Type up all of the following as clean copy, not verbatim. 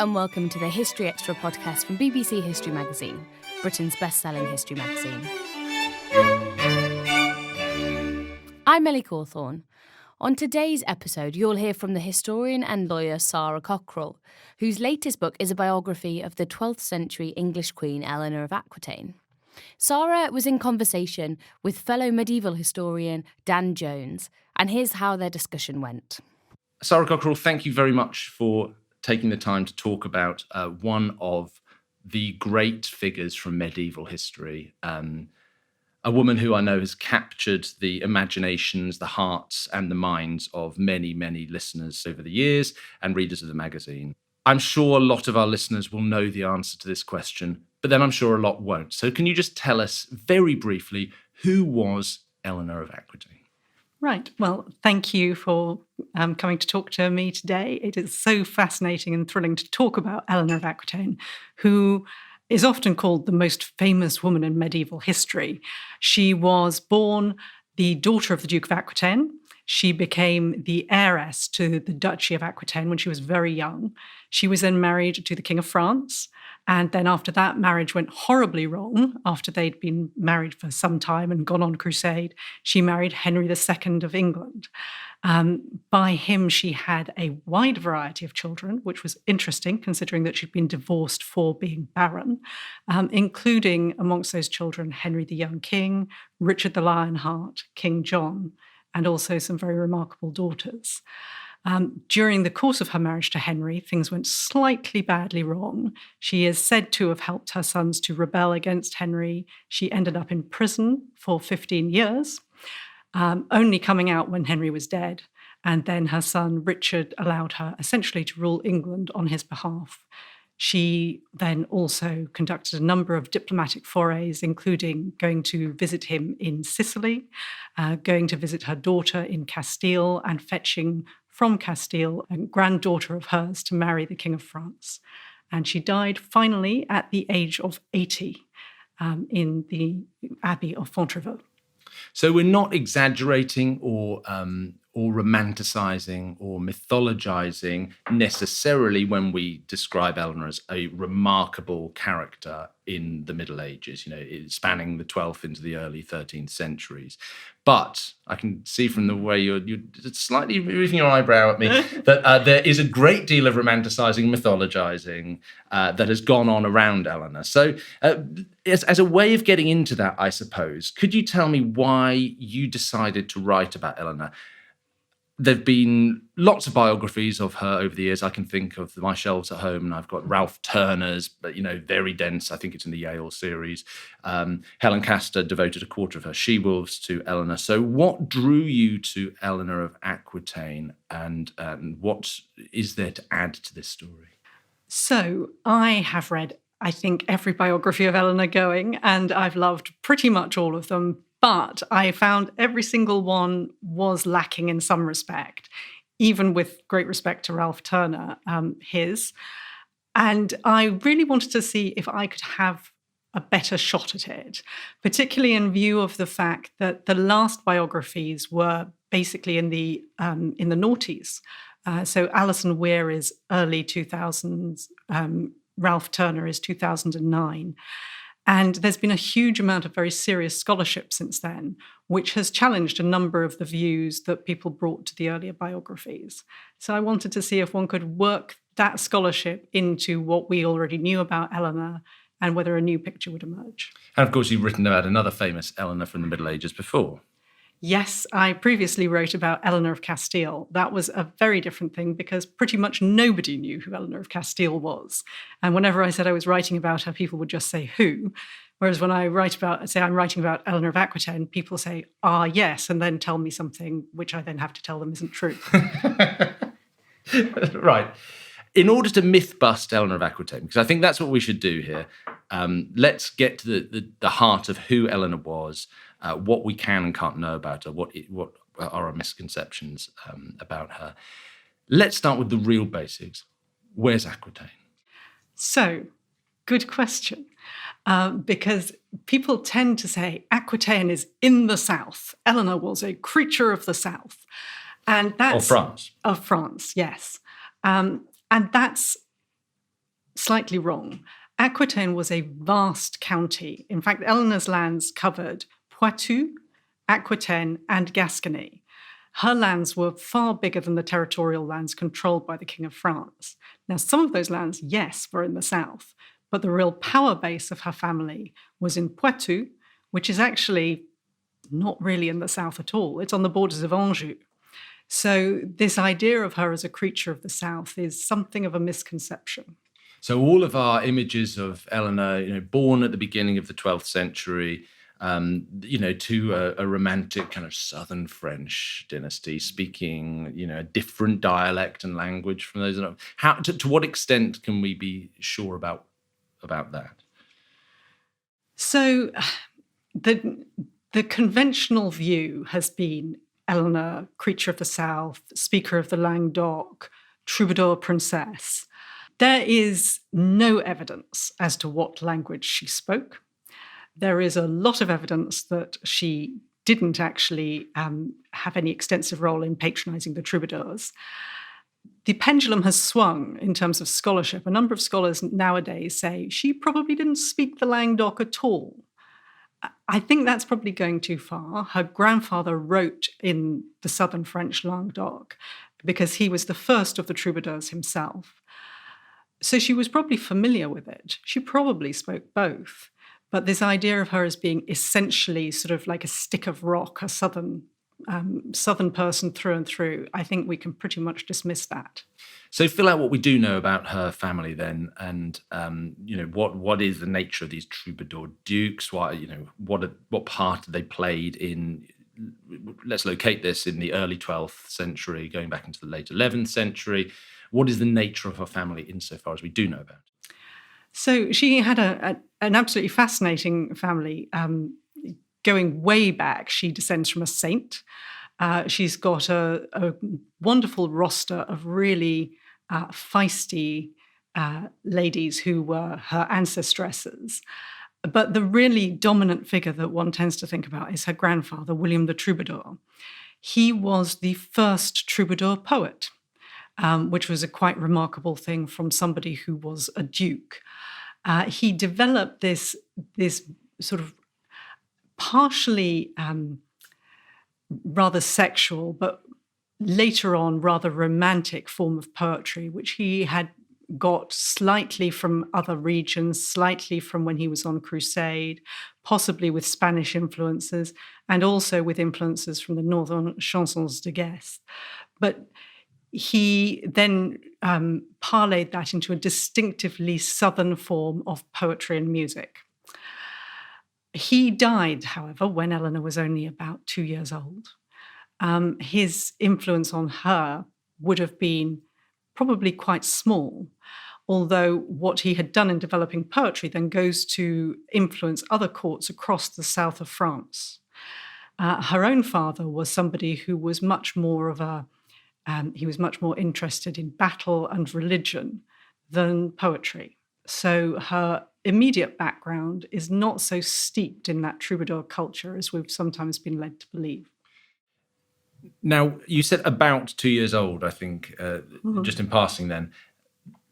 and welcome to the History Extra podcast from BBC History Magazine, Britain's best-selling history magazine. I'm Ellie Cawthorne. On today's episode, you'll hear from the historian and lawyer Sarah Cockerell, whose latest book is a biography of the 12th century English queen Eleanor of Aquitaine. Sarah was in conversation with fellow medieval historian Dan Jones, and here's how their discussion went. Sarah Cockerell, thank you very much for taking the time to talk about one of the great figures from medieval history, a woman who I know has captured the imaginations, the hearts and the minds of many, many listeners over the years and readers of the magazine. I'm sure a lot of our listeners will know the answer to this question, but then I'm sure a lot won't. So can you just tell us very briefly, who was Eleanor of Aquitaine? Right. Well, thank you for coming to talk to me today. It is so fascinating and thrilling to talk about Eleanor of Aquitaine, who is often called the most famous woman in medieval history. She was born the daughter of the Duke of Aquitaine. She became the heiress to the Duchy of Aquitaine when she was very young. She was then married to the King of France. And then after that, marriage went horribly wrong. After they'd been married for some time and gone on crusade, she married Henry II of England. By him, she had a wide variety of children, which was interesting considering that she'd been divorced for being barren, including amongst those children, Henry the Young King, Richard the Lionheart, King John, and also some very remarkable daughters. During the course of her marriage to Henry, things went slightly badly wrong. She is said to have helped her sons to rebel against Henry. She ended up in prison for 15 years, only coming out when Henry was dead. And then her son Richard allowed her essentially to rule England on his behalf. She then also conducted a number of diplomatic forays, including going to visit him in Sicily, going to visit her daughter in Castile, and fetching from Castile a granddaughter of hers to marry the King of France. And she died finally at the age of 80 in the Abbey of Fontevraud. So we're not exaggerating or romanticizing or mythologizing necessarily when we describe Eleanor as a remarkable character in the Middle Ages, spanning the 12th into the early 13th centuries. But I can see from the way you're slightly raising your eyebrow at me that there is a great deal of romanticizing, mythologizing that has gone on around Eleanor. So as a way of getting into that, I suppose, could you tell me why you decided to write about Eleanor? There've been lots of biographies of her over the years. I can think of my shelves at home, and I've got Ralph Turner's, but very dense. I think it's in the Yale series. Helen Castor devoted a quarter of her she-wolves to Eleanor. So, what drew you to Eleanor of Aquitaine, and what is there to add to this story? So, I have read, I think, every biography of Eleanor going, and I've loved pretty much all of them. But I found every single one was lacking in some respect, even with great respect to Ralph Turner, his. And I really wanted to see if I could have a better shot at it, particularly in view of the fact that the last biographies were basically in the noughties. So Alison Weir is early 2000s, Ralph Turner is 2009. And there's been a huge amount of very serious scholarship since then, which has challenged a number of the views that people brought to the earlier biographies. So I wanted to see if one could work that scholarship into what we already knew about Eleanor and whether a new picture would emerge. And of course, you've written about another famous Eleanor from the Middle Ages before. Yes, I previously wrote about Eleanor of Castile. That was a very different thing because pretty much nobody knew who Eleanor of Castile was. And whenever I said I was writing about her, people would just say, who? Whereas when I I'm writing about Eleanor of Aquitaine, people say, yes, and then tell me something which I then have to tell them isn't true. Right. In order to myth bust Eleanor of Aquitaine, because I think that's what we should do here, let's get to the heart of who Eleanor was, what we can and can't know about her, what are our misconceptions about her. Let's start with the real basics. Where's Aquitaine? So, good question. Because people tend to say Aquitaine is in the south. Eleanor was a creature of the south. And that's Of France. Of France, yes. And that's slightly wrong. Aquitaine was a vast county. In fact, Eleanor's lands covered Poitou, Aquitaine, and Gascony. Her lands were far bigger than the territorial lands controlled by the King of France. Now, some of those lands, yes, were in the south, but the real power base of her family was in Poitou, which is actually not really in the south at all. It's on the borders of Anjou. So this idea of her as a creature of the south is something of a misconception. So all of our images of Eleanor, born at the beginning of the 12th century, to a romantic kind of southern French dynasty, speaking, a different dialect and language from those. How to what extent can we be sure about that? So the conventional view has been Eleanor, creature of the south, speaker of the Languedoc, Troubadour princess. There is no evidence as to what language she spoke. There is a lot of evidence that she didn't actually have any extensive role in patronizing the troubadours. The pendulum has swung in terms of scholarship. A number of scholars nowadays say she probably didn't speak the Languedoc at all. I think that's probably going too far. Her grandfather wrote in the southern French Languedoc because he was the first of the troubadours himself. So she was probably familiar with it. She probably spoke both. But this idea of her as being essentially sort of like a stick of rock, a southern person through and through, I think we can pretty much dismiss that. So fill out what we do know about her family then, and what is the nature of these troubadour dukes? What part they played in? Let's locate this in the early 12th century, going back into the late 11th century. What is the nature of her family insofar as we do know about it? So she had an absolutely fascinating family. Going way back, she descends from a saint. She's got a wonderful roster of really feisty ladies who were her ancestresses. But the really dominant figure that one tends to think about is her grandfather, William the Troubadour. He was the first troubadour poet, which was a quite remarkable thing from somebody who was a duke. He developed this sort of partially rather sexual, but later on rather romantic form of poetry, which he had got slightly from other regions, slightly from when he was on Crusade, possibly with Spanish influences, and also with influences from the northern chansons de guerre. But he then parlayed that into a distinctively southern form of poetry and music. He died, however, when Eleanor was only about 2 years old. His influence on her would have been probably quite small, although what he had done in developing poetry then goes to influence other courts across the south of France. Her own father was somebody who was much more interested in battle and religion than poetry. So her immediate background is not so steeped in that troubadour culture as we've sometimes been led to believe. Now, you said about 2 years old, I think, just in passing then.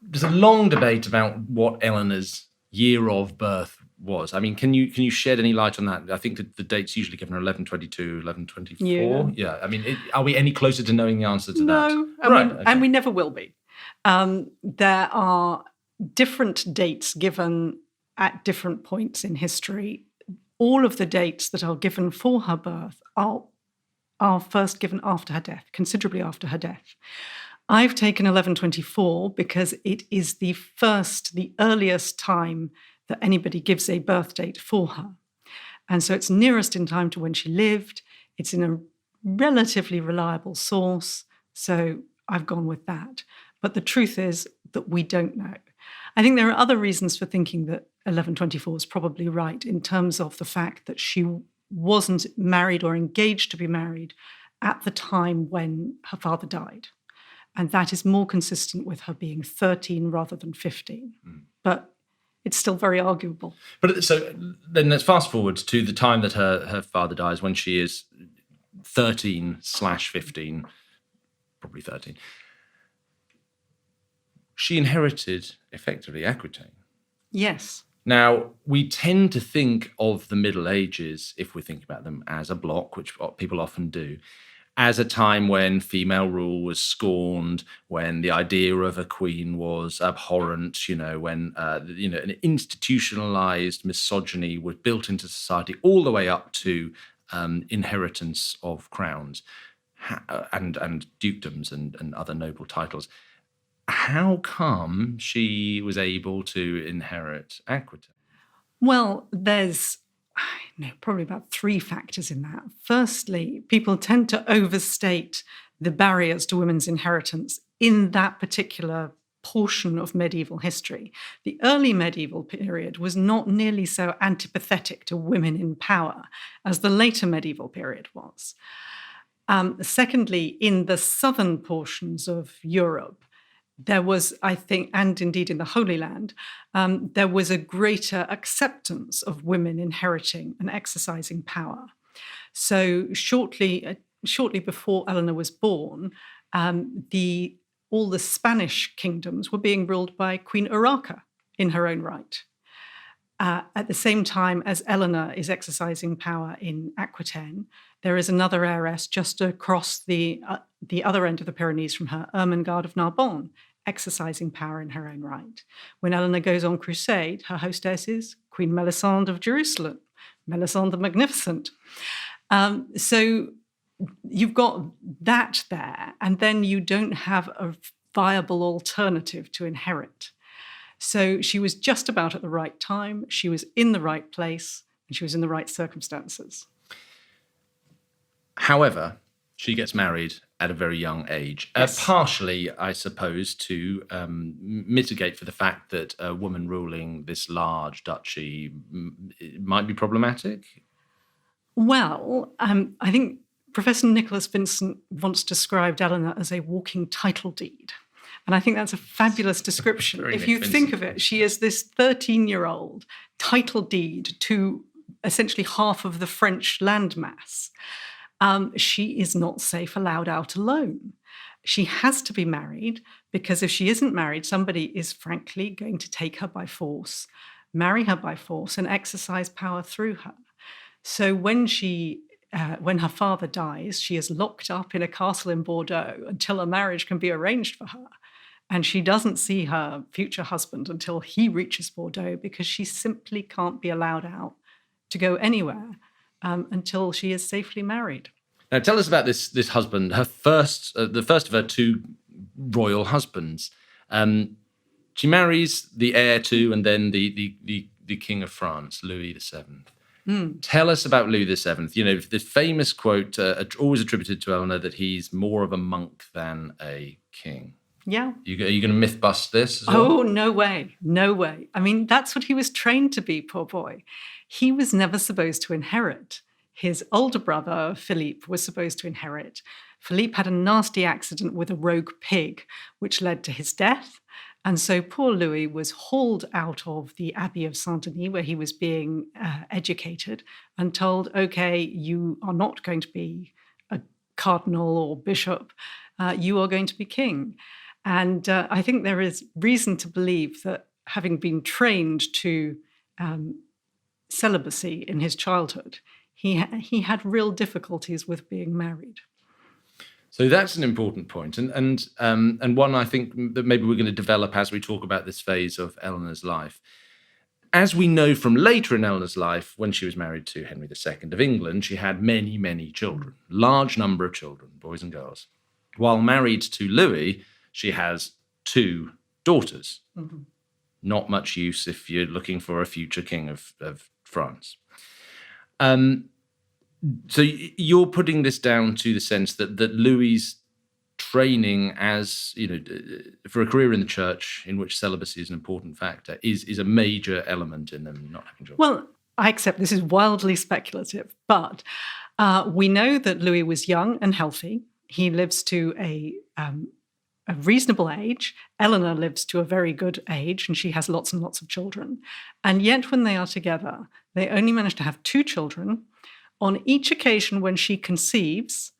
There's a long debate about what Eleanor's year of birth was. I mean, can you shed any light on that? I think that the dates usually given are 1122, 1124. Yeah. I mean, are we any closer to knowing the answer to that? No, Okay. And we never will be. There are different dates given at different points in history. All of the dates that are given for her birth are first given after her death, considerably after her death. I've taken 1124 because it is the earliest time that anybody gives a birth date for her. And so it's nearest in time to when she lived. It's in a relatively reliable source. So I've gone with that. But the truth is that we don't know. I think there are other reasons for thinking that 1124 is probably right in terms of the fact that she wasn't married or engaged to be married at the time when her father died. And that is more consistent with her being 13 rather than 15. But it's still very arguable. But so then let's fast forward to the time that her father dies, when she is 13/15, probably 13. she inherited, effectively, Aquitaine. Yes. Now, we tend to think of the Middle Ages, if we think about them as a block, which people often do, as a time when female rule was scorned, when the idea of a queen was abhorrent, when an institutionalized misogyny was built into society, all the way up to inheritance of crowns and dukedoms and other noble titles. How come she was able to inherit Aquitaine? Well, there's probably about 3 factors in that. Firstly, people tend to overstate the barriers to women's inheritance in that particular portion of medieval history. The early medieval period was not nearly so antipathetic to women in power as the later medieval period was. Secondly, in the southern portions of Europe, there was, I think, and indeed in the Holy Land, there was a greater acceptance of women inheriting and exercising power. So shortly before Eleanor was born, all the Spanish kingdoms were being ruled by Queen Urraca in her own right. At the same time as Eleanor is exercising power in Aquitaine, there is another heiress just across the other end of the Pyrenees from her, Ermengarde of Narbonne, exercising power in her own right. When Eleanor goes on crusade, her hostess is Queen Melisande of Jerusalem, Melisande the Magnificent. So you've got that there, and then you don't have a viable alternative to inherit. So she was just about at the right time, she was in the right place, and she was in the right circumstances. However, she gets married at a very young age, Yes. Partially, I suppose, to mitigate for the fact that a woman ruling this large duchy might be problematic. Well, I think Professor Nicholas Vincent once described Eleanor as a walking title deed. And I think that's a fabulous description. If you think of it, she is this 13-year-old title deed to essentially half of the French landmass. She is not safe allowed out alone. She has to be married, because if she isn't married, somebody is frankly going to take her by force, marry her by force, and exercise power through her. So when her father dies, she is locked up in a castle in Bordeaux until a marriage can be arranged for her. And she doesn't see her future husband until he reaches Bordeaux, because she simply can't be allowed out to go anywhere until she is safely married. Now, tell us about this husband, her first, the first of her 2 royal husbands. She marries the heir to, and then the King of France, Louis VII. Tell us about Louis VII. The famous quote, always attributed to Eleanor, that he's more of a monk than a king. Yeah. Are you going to myth bust this as well? Oh, no way. No way. I mean, that's what he was trained to be, poor boy. He was never supposed to inherit. His older brother, Philippe, was supposed to inherit. Philippe had a nasty accident with a rogue pig, which led to his death. And so poor Louis was hauled out of the Abbey of Saint-Denis, where he was being educated, and told, okay, you are not going to be a cardinal or bishop. You are going to be king. And I think there is reason to believe that, having been trained to celibacy in his childhood, he had real difficulties with being married. So that's an important point, and one I think that maybe we're going to develop as we talk about this phase of Eleanor's life. As we know from later in Eleanor's life, when she was married to Henry II of England, she had many, many children, large number of children, boys and girls. While married to Louis, she has 2 daughters. Mm-hmm. Not much use if you're looking for a future king of France. So you're putting this down to the sense that Louis' training as, for a career in the church, in which celibacy is an important factor, is a major element in them not having children. Well, I accept this is wildly speculative, but we know that Louis was young and healthy. He lives to a reasonable age. Eleanor lives to a very good age, and she has lots and lots of children. And yet when they are together, they only manage to have 2 children. On each occasion when she conceives,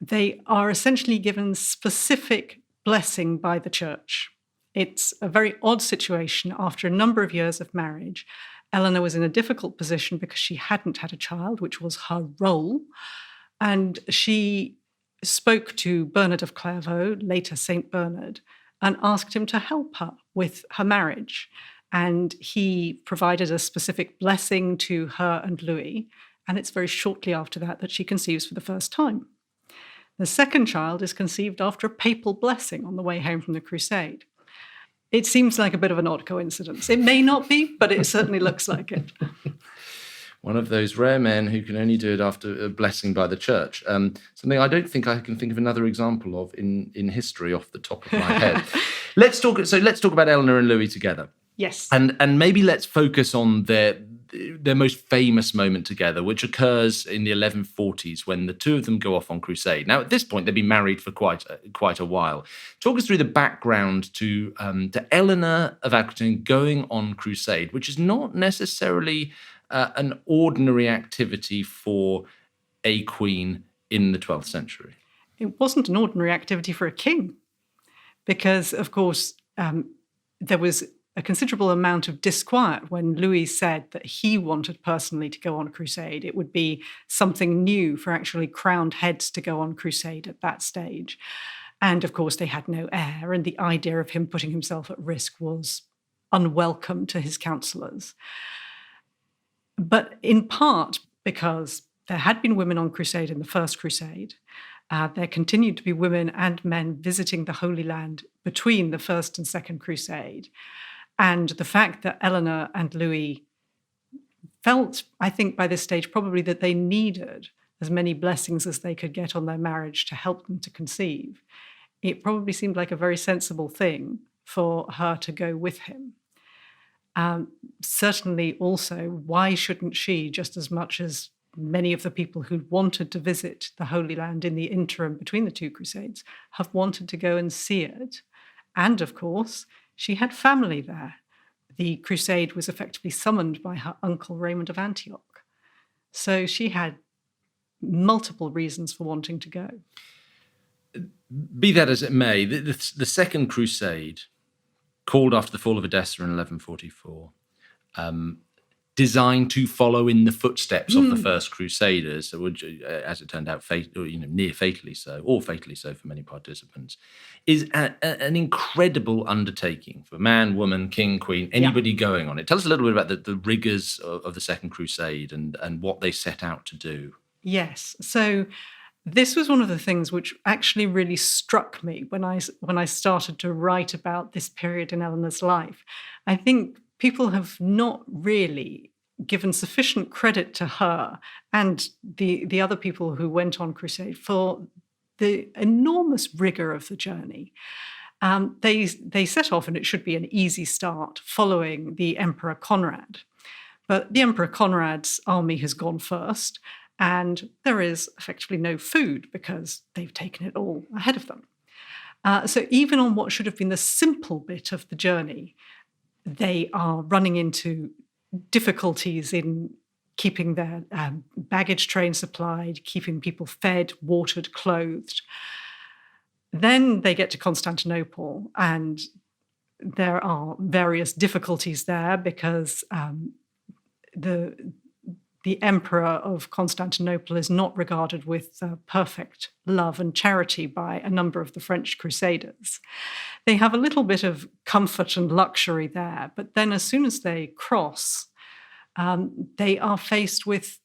they are essentially given specific blessing by the church. It's a very odd situation. After a number of years of marriage, Eleanor was in a difficult position because she hadn't had a child, which was her role. And she spoke to Bernard of Clairvaux, later St. Bernard, and asked him to help her with her marriage. And he provided a specific blessing to her and Louis. And it's very shortly after that she conceives for the first time. The second child is conceived after a papal blessing on the way home from the Crusade. It seems like a bit of an odd coincidence. It may not be, but it certainly looks like it. One of those rare men who can only do it after a blessing by the church. Something I don't think I can think of another example of in history off the top of my head. Let's talk about Eleanor and Louis together. Yes. And maybe let's focus on their most famous moment together, which occurs in the 1140s when the two of them go off on crusade. Now, at this point, they've been married for quite a while. Talk us through the background to Eleanor of Aquitaine going on crusade, which is not necessarily an ordinary activity for a queen in the 12th century. It wasn't an ordinary activity for a king because, of course, there was a considerable amount of disquiet when Louis said that he wanted personally to go on crusade. It would be something new for actually crowned heads to go on crusade at that stage. And of course, they had no heir, and the idea of him putting himself at risk was unwelcome to his counselors. But in part because there had been women on crusade in the First Crusade, there continued to be women and men visiting the Holy Land between the First and Second Crusade. And the fact that Eleanor and Louis felt, I think by this stage, probably that they needed as many blessings as they could get on their marriage to help them to conceive, it probably seemed like a very sensible thing for her to go with him. Certainly also, why shouldn't she, just as much as many of the people who wanted to visit the Holy Land in the interim between the two crusades, have wanted to go and see it? And of course, she had family there. The crusade was effectively summoned by her uncle Raymond of Antioch. So she had multiple reasons for wanting to go. Be that as it may, the Second Crusade, called after the fall of Edessa in 1144, designed to follow in the footsteps of the first Crusaders, which, as it turned out, near fatally so, or fatally so for many participants, is an incredible undertaking for man, woman, king, queen, anybody going on it. Tell us a little bit about the rigors of the Second Crusade and what they set out to do. Yes. So this was one of the things which actually really struck me when I started to write about this period in Eleanor's life. I think people have not really given sufficient credit to her and the other people who went on crusade for the enormous rigor of the journey. They set off, and it should be an easy start, following the Emperor Conrad. But the Emperor Conrad's army has gone first, and there is effectively no food because they've taken it all ahead of them. So even on what should have been the simple bit of the journey, they are running into difficulties in keeping their baggage train supplied, keeping people fed, watered, clothed. Then they get to Constantinople, and there are various difficulties there because the Emperor of Constantinople is not regarded with perfect love and charity by a number of the French Crusaders. They have a little bit of comfort and luxury there, but then as soon as they cross, they are faced with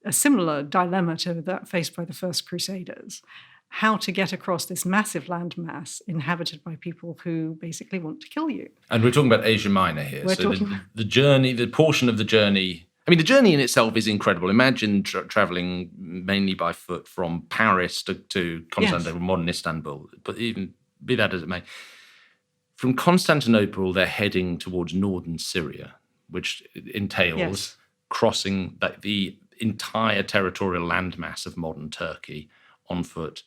a similar dilemma to that faced by the First Crusaders: how to get across this massive landmass inhabited by people who basically want to kill you. And we're talking about Asia Minor here. The journey, the portion of the journey, I mean, the journey in itself is incredible. Imagine traveling mainly by foot from Paris to Constantinople, modern Istanbul, but even be that as it may. From Constantinople, they're heading towards northern Syria, which entails crossing the entire territorial landmass of modern Turkey on foot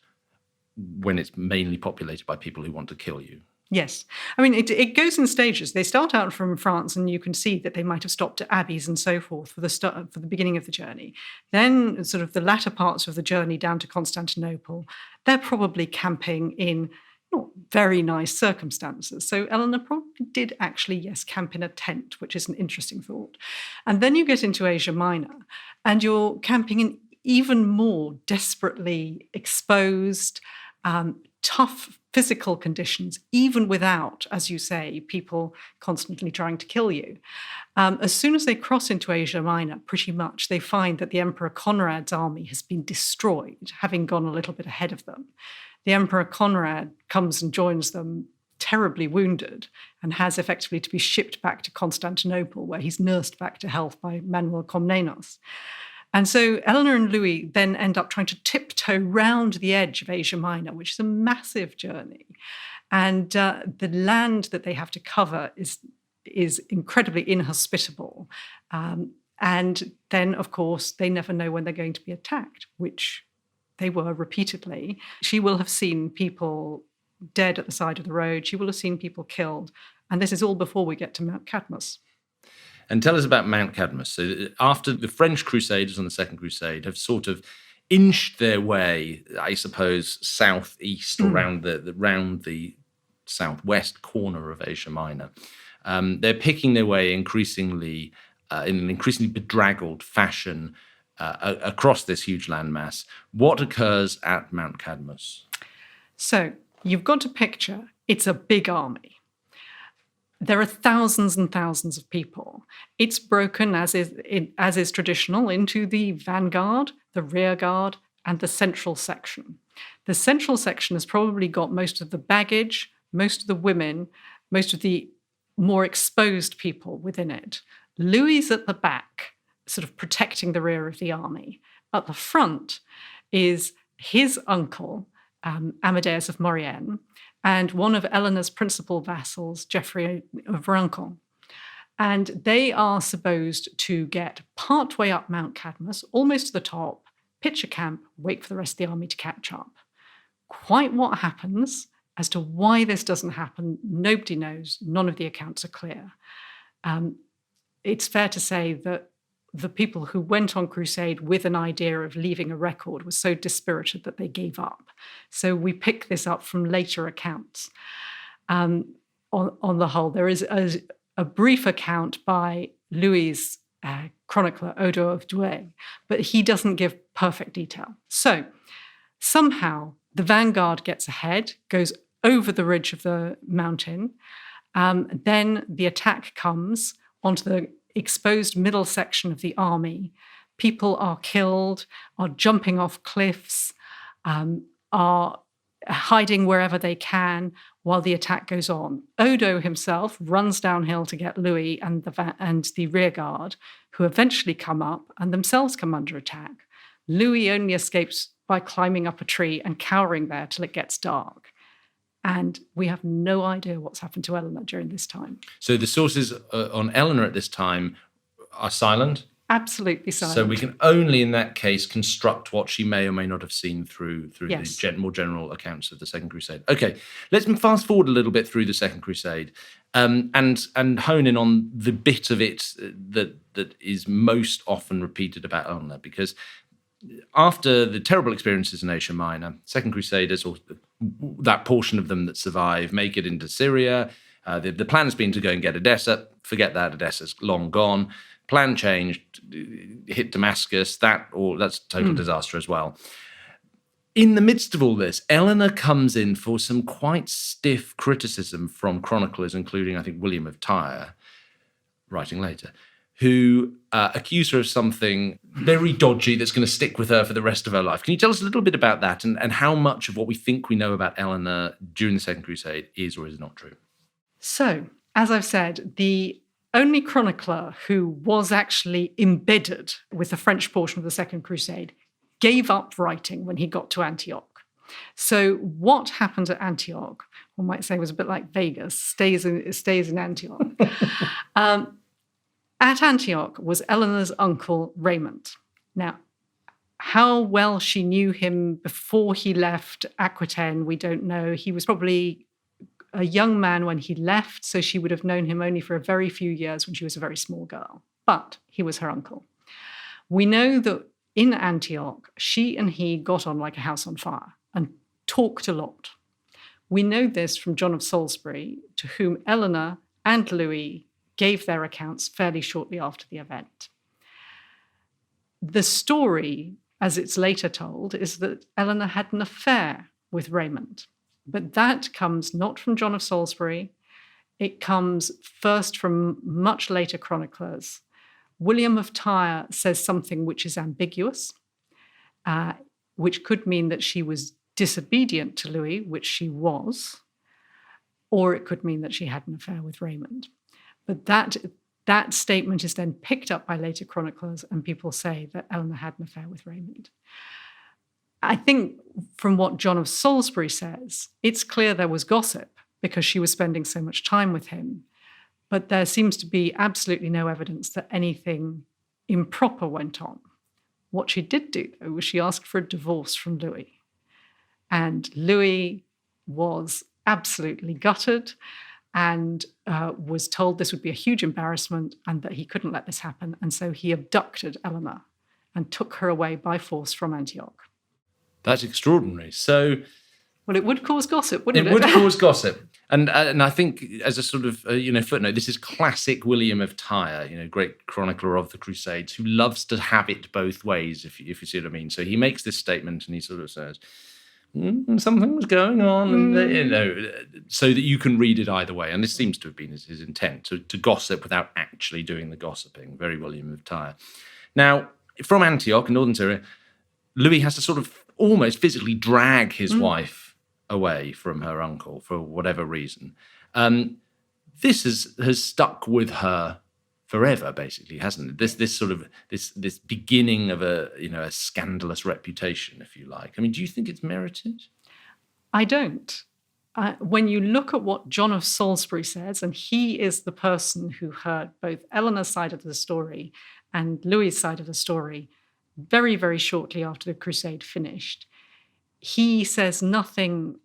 when it's mainly populated by people who want to kill you. Yes. I mean, it goes in stages. They start out from France, and you can see that they might have stopped at abbeys and so forth for the beginning of the journey. Then sort of the latter parts of the journey down to Constantinople, they're probably camping in not very nice circumstances. So Eleanor probably did actually, yes, camp in a tent, which is an interesting thought. And then you get into Asia Minor and you're camping in even more desperately exposed, tough physical conditions, even without, as you say, people constantly trying to kill you. As soon as they cross into Asia Minor, pretty much, they find that the Emperor Conrad's army has been destroyed, having gone a little bit ahead of them. The Emperor Conrad comes and joins them, terribly wounded, and has effectively to be shipped back to Constantinople, where he's nursed back to health by Manuel Comnenos. And so Eleanor and Louis then end up trying to tiptoe round the edge of Asia Minor, which is a massive journey. And the land that they have to cover is incredibly inhospitable. And then, of course, they never know when they're going to be attacked, which they were repeatedly. She will have seen people dead at the side of the road. She will have seen people killed. And this is all before we get to Mount Cadmus. And tell us about Mount Cadmus. So after the French Crusaders on the Second Crusade have sort of inched their way, I suppose, southeast around the southwest corner of Asia Minor, they're picking their way increasingly in an increasingly bedraggled fashion across this huge landmass. What occurs at Mount Cadmus? So you've got to picture it's a big army. There are thousands and thousands of people. It's broken, as is traditional, into the vanguard, the rear guard, and the central section. The central section has probably got most of the baggage, most of the women, most of the more exposed people within it. Louis is at the back, sort of protecting the rear of the army. At the front is his uncle, Amadeus of Maurienne, and one of Eleanor's principal vassals, Geoffrey of Rancon. And they are supposed to get partway up Mount Cadmus, almost to the top, pitch a camp, wait for the rest of the army to catch up. Quite what happens, as to why this doesn't happen, nobody knows. None of the accounts are clear. It's fair to say that the people who went on crusade with an idea of leaving a record were so dispirited that they gave up. So we pick this up from later accounts. On the whole, there is a brief account by Louis' chronicler, Odo of Douai, but he doesn't give perfect detail. So somehow the vanguard gets ahead, goes over the ridge of the mountain. Then the attack comes onto the exposed middle section of the army. People are killed, are jumping off cliffs, are hiding wherever they can while the attack goes on. Odo himself runs downhill to get Louis and the rear guard, who eventually come up and themselves come under attack. Louis only escapes by climbing up a tree and cowering there till it gets dark. And we have no idea what's happened to Eleanor during this time. So the sources on Eleanor at this time are silent? Absolutely silent. So we can only, in that case, construct what she may or may not have seen through yes. the more general accounts of the Second Crusade. Okay, let's fast forward a little bit through the Second Crusade and hone in on the bit of it that is most often repeated about Eleanor, because after the terrible experiences in Asia Minor, Second Crusaders, or that portion of them that survive, make it into Syria. The plan has been to go and get Edessa. Forget that, Edessa's long gone. Plan changed, hit Damascus. That's a total disaster as well. In the midst of all this, Eleanor comes in for some quite stiff criticism from chroniclers, including, I think, William of Tyre, writing later, who accuse her of something very dodgy that's going to stick with her for the rest of her life. Can you tell us a little bit about that and how much of what we think we know about Eleanor during the Second Crusade is or is not true? So, as I've said, the only chronicler who was actually embedded with the French portion of the Second Crusade gave up writing when he got to Antioch. So what happened at Antioch, one might say, was a bit like Vegas, stays in Antioch. At Antioch was Eleanor's uncle, Raymond. Now, how well she knew him before he left Aquitaine, we don't know. He was probably a young man when he left, so she would have known him only for a very few years when she was a very small girl. But he was her uncle. We know that in Antioch, she and he got on like a house on fire and talked a lot. We know this from John of Salisbury, to whom Eleanor and Louis gave their accounts fairly shortly after the event. The story, as it's later told, is that Eleanor had an affair with Raymond. But that comes not from John of Salisbury. It comes first from much later chroniclers. William of Tyre says something which is ambiguous, which could mean that she was disobedient to Louis, which she was, or it could mean that she had an affair with Raymond. But that statement is then picked up by later chroniclers, and people say that Eleanor had an affair with Raymond. I think from what John of Salisbury says, it's clear there was gossip because she was spending so much time with him. But there seems to be absolutely no evidence that anything improper went on. What she did do, though, was she asked for a divorce from Louis. And Louis was absolutely gutted and was told this would be a huge embarrassment and that he couldn't let this happen. And so he abducted Eleanor and took her away by force from Antioch. That's extraordinary. So, well, it would cause gossip, wouldn't it? It would cause gossip. And I think as a sort of, footnote, this is classic William of Tyre, great chronicler of the Crusades, who loves to have it both ways, if you see what I mean. So he makes this statement and he sort of says, something was going on, and, so that you can read it either way. And this seems to have been his intent, to gossip without actually doing the gossiping. Very William of Tyre. Now, from Antioch in northern Syria, Louis has to sort of almost physically drag his wife away from her uncle for whatever reason. This has stuck with her forever, basically, hasn't it? This beginning of a scandalous reputation, if you like. I mean, do you think it's merited? I don't. When you look at what John of Salisbury says, and he is the person who heard both Eleanor's side of the story and Louis' side of the story very, very shortly after the Crusade finished, he says nothing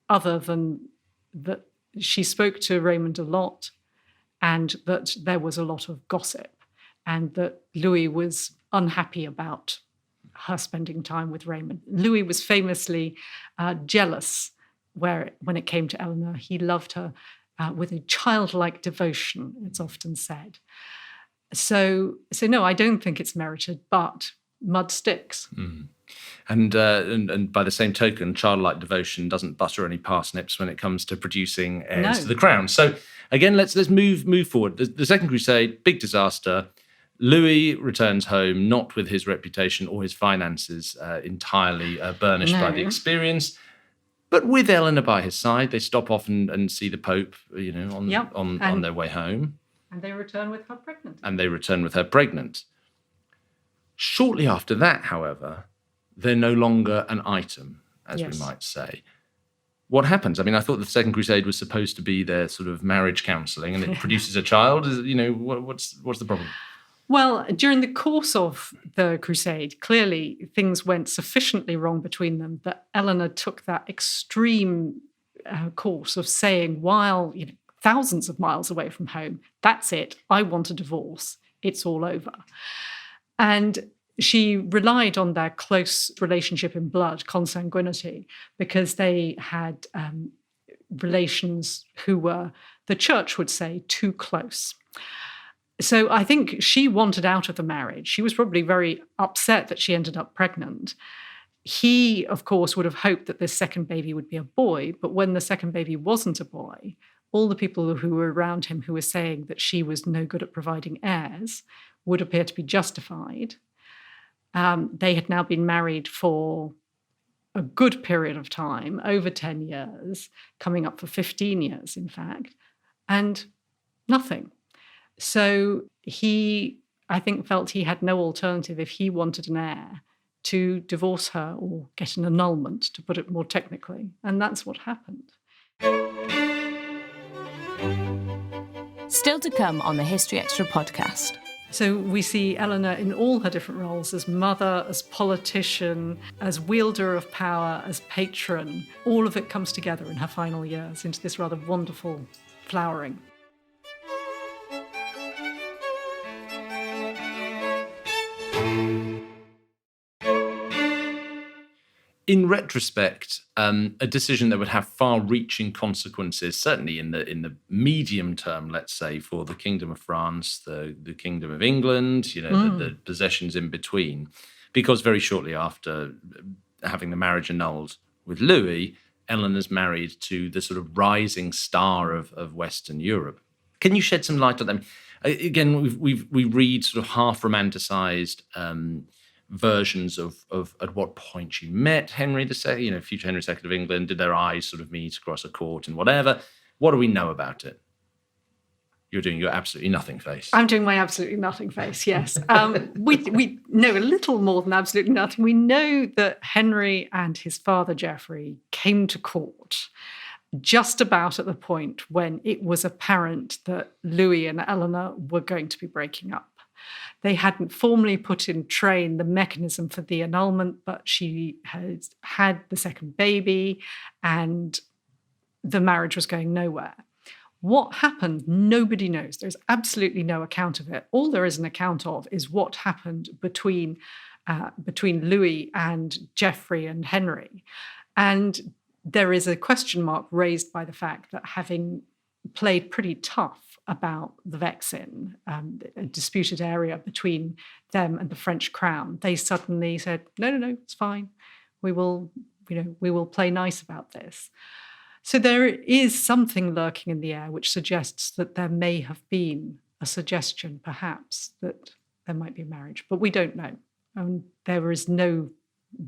other than that she spoke to Raymond a lot and that there was a lot of gossip and that Louis was unhappy about her spending time with Raymond. Louis was famously jealous when it came to Eleanor. He loved her with a childlike devotion, it's often said. So no, I don't think it's merited, but mud sticks. Mm. And by the same token, childlike devotion doesn't butter any parsnips when it comes to producing heirs to the crown. So again, let's move forward. The Second Crusade, big disaster. Louis returns home, not with his reputation or his finances entirely burnished by the experience, but with Eleanor by his side. They stop off and see the Pope, on their way home. And they return with her pregnant. Shortly after that, however, they're no longer an item, as we might say. What happens? I mean, I thought the Second Crusade was supposed to be their sort of marriage counselling, and it produces a child. What's the problem? Well, during the course of the Crusade, clearly things went sufficiently wrong between them that Eleanor took that extreme course of saying, while thousands of miles away from home, that's it, I want a divorce, it's all over. And she relied on their close relationship in blood, consanguinity, because they had relations who were, the church would say, too close. So I think she wanted out of the marriage. She was probably very upset that she ended up pregnant. He, of course, would have hoped that this second baby would be a boy, but when the second baby wasn't a boy, all the people who were around him who were saying that she was no good at providing heirs would appear to be justified. They had now been married for a good period of time, over 10 years, coming up for 15 years, in fact, and nothing. So he, I think, felt he had no alternative if he wanted an heir to divorce her or get an annulment, to put it more technically. And that's what happened. Still to come on the History Extra podcast. So we see Eleanor in all her different roles, as mother, as politician, as wielder of power, as patron. All of it comes together in her final years into this rather wonderful flowering. in retrospect, a decision that would have far-reaching consequences, certainly in the medium term, let's say, for the Kingdom of France, the Kingdom of England, the possessions in between. Because very shortly after having the marriage annulled with Louis, Eleanor's married to the sort of rising star of Western Europe. Can you shed some light on them? Again, we read sort of half-romanticized versions of at what point she met Henry II, future Henry II of England. Did their eyes sort of meet across a court and whatever? What do we know about it? You're doing your absolutely nothing face. I'm doing my absolutely nothing face, yes. We know a little more than absolutely nothing. We know that Henry and his father, Geoffrey, came to court just about at the point when it was apparent that Louis and Eleanor were going to be breaking up. They hadn't formally put in train the mechanism for the annulment, but she had the second baby and the marriage was going nowhere. What happened, nobody knows. There's absolutely no account of it. All there is an account of is what happened between Louis and Geoffrey and Henry. And there is a question mark raised by the fact that, having played pretty tough about the Vexin, a disputed area between them and the French crown, they suddenly said, no, it's fine. We will play nice about this. So there is something lurking in the air which suggests that there may have been a suggestion, perhaps, that there might be a marriage, but we don't know. And there is no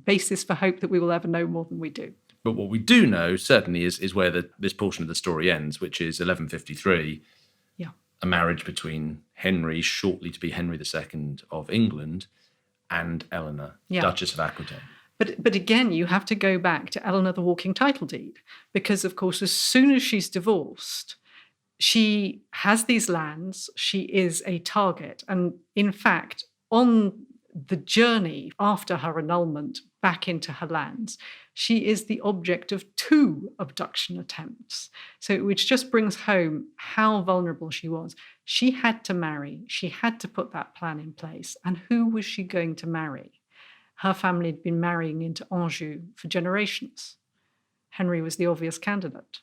basis for hope that we will ever know more than we do. But what we do know, certainly, is where this portion of the story ends, which is 1153, a marriage between Henry, shortly to be Henry II of England, and Eleanor, Duchess of Aquitaine. But again, you have to go back to Eleanor the Walking Title Deed, because, of course, as soon as she's divorced, she has these lands, she is a target. And in fact, on the journey after her annulment back into her lands, she is the object of 2 abduction attempts. So which just brings home how vulnerable she was. She had to marry. She had to put that plan in place. And who was she going to marry? Her family had been marrying into Anjou for generations. Henry was the obvious candidate.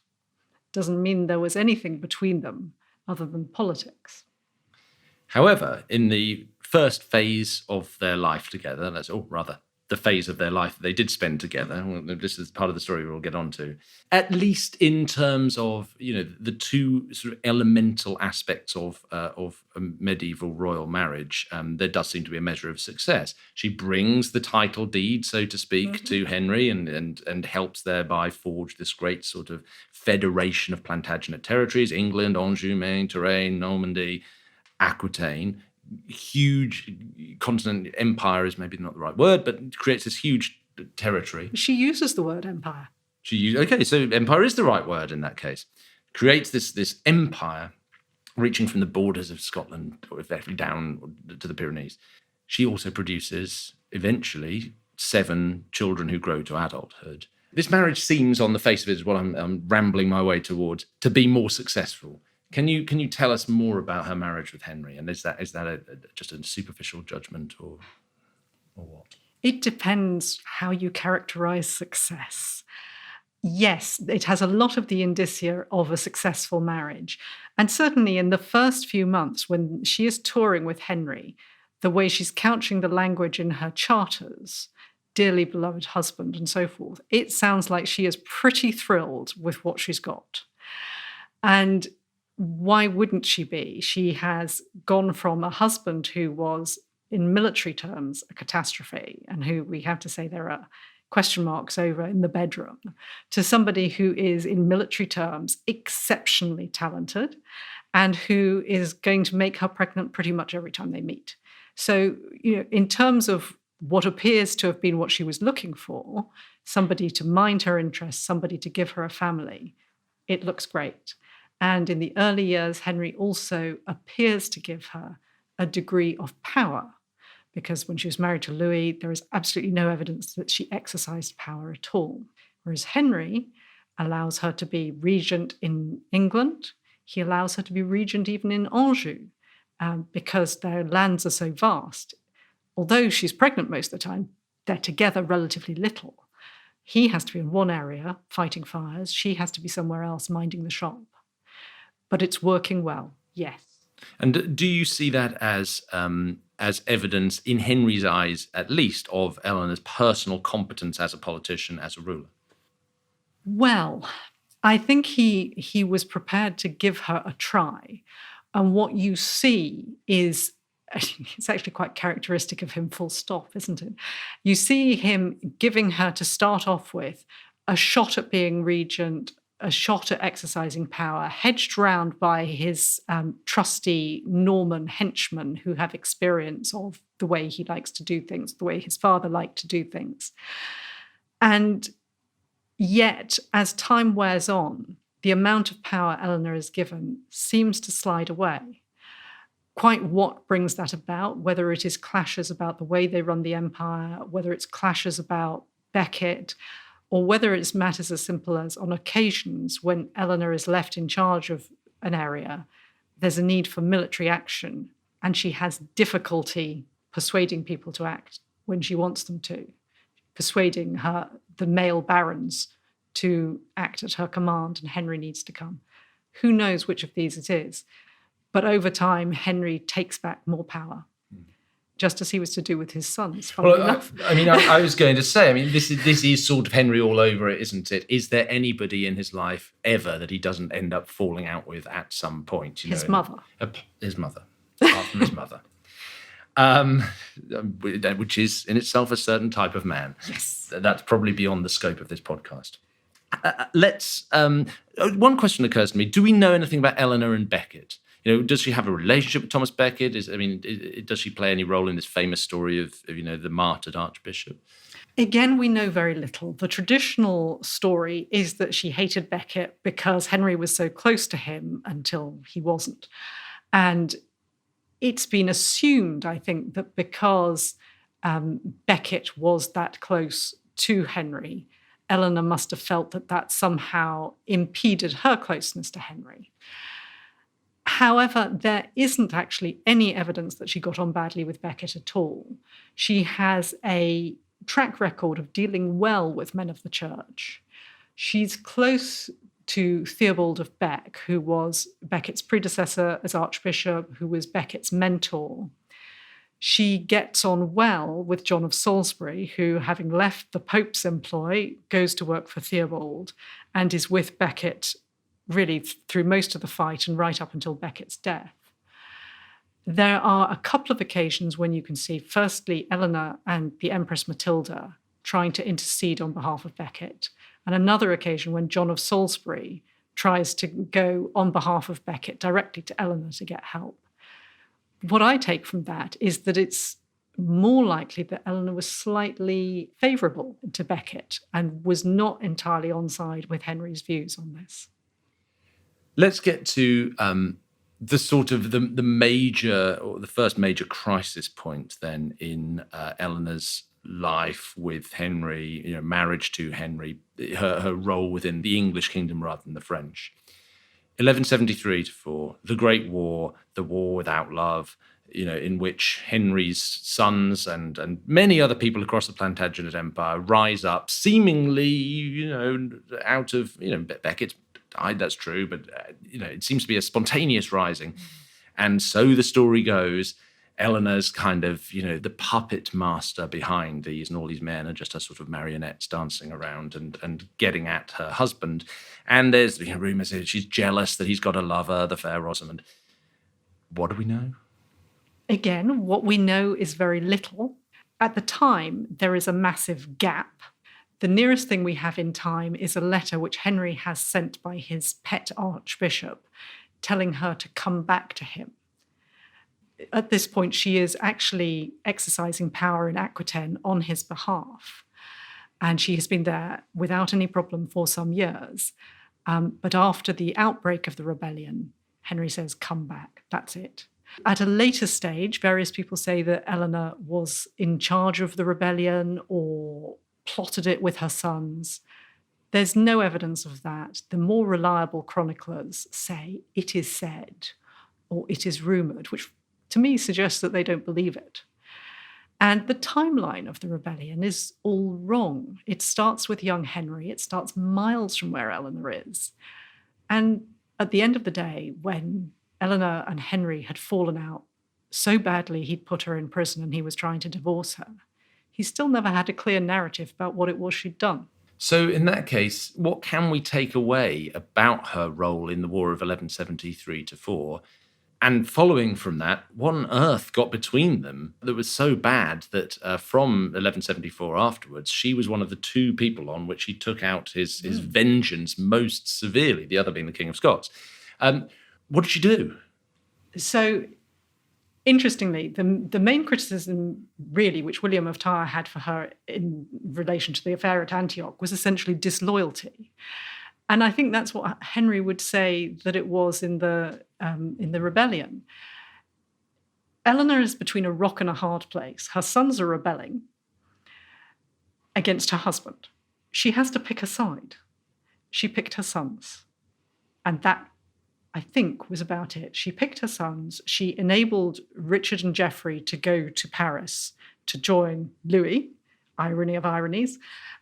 Doesn't mean there was anything between them other than politics. However, in the first phase of their life together, the phase of their life they did spend together, this is part of the story we'll get onto, at least in terms of, the 2 sort of elemental aspects of a medieval royal marriage, there does seem to be a measure of success. She brings the title deed, so to speak, to Henry and helps thereby forge this great sort of federation of Plantagenet territories: England, Anjou, Maine, Touraine, Normandy, Aquitaine. Huge continent. Empire is maybe not the right word, but creates this huge territory. She uses the word empire. So empire is the right word in that case. Creates this empire reaching from the borders of Scotland, or effectively down to the Pyrenees. She also produces, eventually, 7 children who grow to adulthood. This marriage seems, on the face of it, is what I'm rambling my way towards, to be more successful. Can you tell us more about her marriage with Henry? And is that just a superficial judgment or what? It depends how you characterize success. Yes, it has a lot of the indicia of a successful marriage. And certainly in the first few months when she is touring with Henry, the way she's couching the language in her charters, dearly beloved husband and so forth, it sounds like she is pretty thrilled with what she's got. And why wouldn't she be? She has gone from a husband who was, in military terms, a catastrophe, and who we have to say there are question marks over in the bedroom, to somebody who is, in military terms, exceptionally talented and who is going to make her pregnant pretty much every time they meet. So, in terms of what appears to have been what she was looking for, somebody to mind her interests, somebody to give her a family, it looks great. And in the early years, Henry also appears to give her a degree of power, because when she was married to Louis, there is absolutely no evidence that she exercised power at all. Whereas Henry allows her to be regent in England. He allows her to be regent even in Anjou, because their lands are so vast. Although she's pregnant most of the time, they're together relatively little. He has to be in one area fighting fires. She has to be somewhere else minding the shop. But it's working well, yes. And do you see that as evidence, in Henry's eyes at least, of Eleanor's personal competence as a politician, as a ruler? Well, I think he was prepared to give her a try. And what you see is, it's actually quite characteristic of him, full stop, isn't it? You see him giving her, to start off with, a shot at being regent, a shot at exercising power, hedged round by his trusty Norman henchmen who have experience of the way he likes to do things, the way his father liked to do things. And yet, as time wears on, the amount of power Eleanor is given seems to slide away. Quite what brings that about, whether it is clashes about the way they run the empire, whether it's clashes about Becket, or whether it's matters as simple as, on occasions when Eleanor is left in charge of an area, there's a need for military action, and she has difficulty persuading people to act when she wants them to, persuading the male barons to act at her command, and Henry needs to come. Who knows which of these it is? But over time, Henry takes back more power, just as he was to do with his sons. Enough. I was going to say, this is sort of Henry all over it, isn't it? Is there anybody in his life ever that he doesn't end up falling out with at some point? His mother. His mother, apart from his mother. Which is in itself a certain type of man. Yes. That's probably beyond the scope of this podcast. One question occurs to me. Do we know anything about Eleanor and Becket? Does she have a relationship with Thomas Becket? Does she play any role in this famous story of the martyred archbishop? Again, we know very little. The traditional story is that she hated Becket because Henry was so close to him until he wasn't. And it's been assumed, I think, that because Becket was that close to Henry, Eleanor must have felt that somehow impeded her closeness to Henry. However, there isn't actually any evidence that she got on badly with Becket at all. She has a track record of dealing well with men of the church. She's close to Theobald of Bec, who was Becket's predecessor as archbishop, who was Becket's mentor. She gets on well with John of Salisbury, who, having left the Pope's employ, goes to work for Theobald and is with Becket really through most of the fight and right up until Becket's death. There are a couple of occasions when you can see, firstly, Eleanor and the Empress Matilda trying to intercede on behalf of Becket, and another occasion when John of Salisbury tries to go on behalf of Becket directly to Eleanor to get help. What I take from that is that it's more likely that Eleanor was slightly favourable to Becket and was not entirely on side with Henry's views on this. Let's get to the sort of the major, or the first major crisis point then in Eleanor's life with Henry, marriage to Henry, her role within the English kingdom rather than the French. 1173-4, the Great War, the war without love, in which Henry's sons and many other people across the Plantagenet Empire rise up, seemingly, out of, Becket died, that's true, but, it seems to be a spontaneous rising. And so the story goes, Eleanor's kind of, the puppet master behind these, and all these men are just her sort of marionettes dancing around and getting at her husband. And there's rumours that she's jealous that he's got a lover, the fair Rosamond. What do we know? Again, what we know is very little. At the time, there is a massive gap. The nearest thing we have in time is a letter which Henry has sent by his pet archbishop, telling her to come back to him. At this point, she is actually exercising power in Aquitaine on his behalf. And she has been there without any problem for some years. But after the outbreak of the rebellion, Henry says, come back, that's it. At a later stage, various people say that Eleanor was in charge of the rebellion or plotted it with her sons. There's no evidence of that. The more reliable chroniclers say it is said or it is rumoured, which to me suggests that they don't believe it. And the timeline of the rebellion is all wrong. It starts with young Henry. It starts miles from where Eleanor is. And at the end of the day, when Eleanor and Henry had fallen out so badly he'd put her in prison and he was trying to divorce her, he still never had a clear narrative about what it was she'd done. So in that case, what can we take away about her role in the War of 1173-4? And following from that, what on earth got between them that was so bad that from 1174 afterwards, she was one of the two people on which he took out his vengeance most severely, the other being the King of Scots. What did she do? So, interestingly, the main criticism, really, which William of Tyre had for her in relation to the affair at Antioch was essentially disloyalty. And I think that's what Henry would say that it was in the rebellion. Eleanor is between a rock and a hard place. Her sons are rebelling against her husband. She has to pick a side. She picked her sons. And that, I think, was about it. She picked her sons. She enabled Richard and Geoffrey to go to Paris to join Louis, irony of ironies,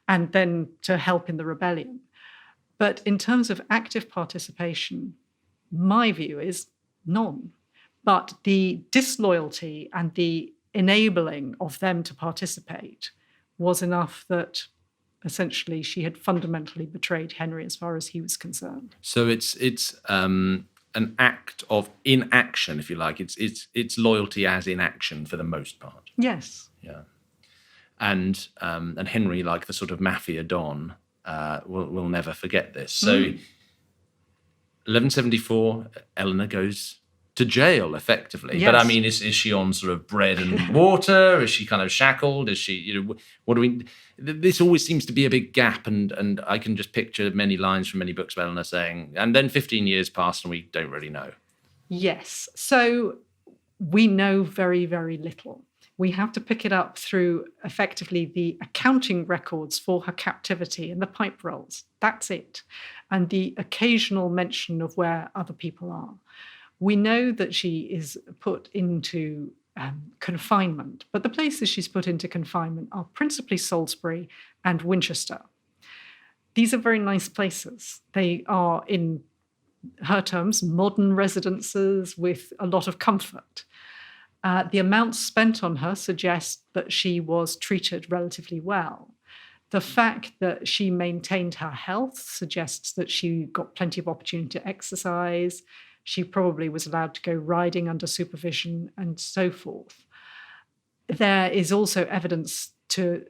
and then to help in the rebellion. But in terms of active participation, my view is none. But the disloyalty and the enabling of them to participate was enough that essentially she had fundamentally betrayed Henry as far as he was concerned. So it's an act of inaction, if you like. It's loyalty as inaction for the most part. Yes. Yeah. And Henry, like the sort of mafia don, will never forget this. So 1174, Eleanor goes to jail, effectively. Yes. But I mean, is she on sort of bread and water? Is she kind of shackled? Is she, what do we... This always seems to be a big gap, and I can just picture many lines from many books of Eleanor saying, and then 15 years passed and we don't really know. Yes. So we know very, very little. We have to pick it up through effectively the accounting records for her captivity and the pipe rolls. That's it. And the occasional mention of where other people are. We know that she is put into confinement, but the places she's put into confinement are principally Salisbury and Winchester. These are very nice places. They are, in her terms, modern residences with a lot of comfort. The amounts spent on her suggest that she was treated relatively well. The fact that she maintained her health suggests that she got plenty of opportunity to exercise. She probably was allowed to go riding under supervision and so forth. There is also evidence to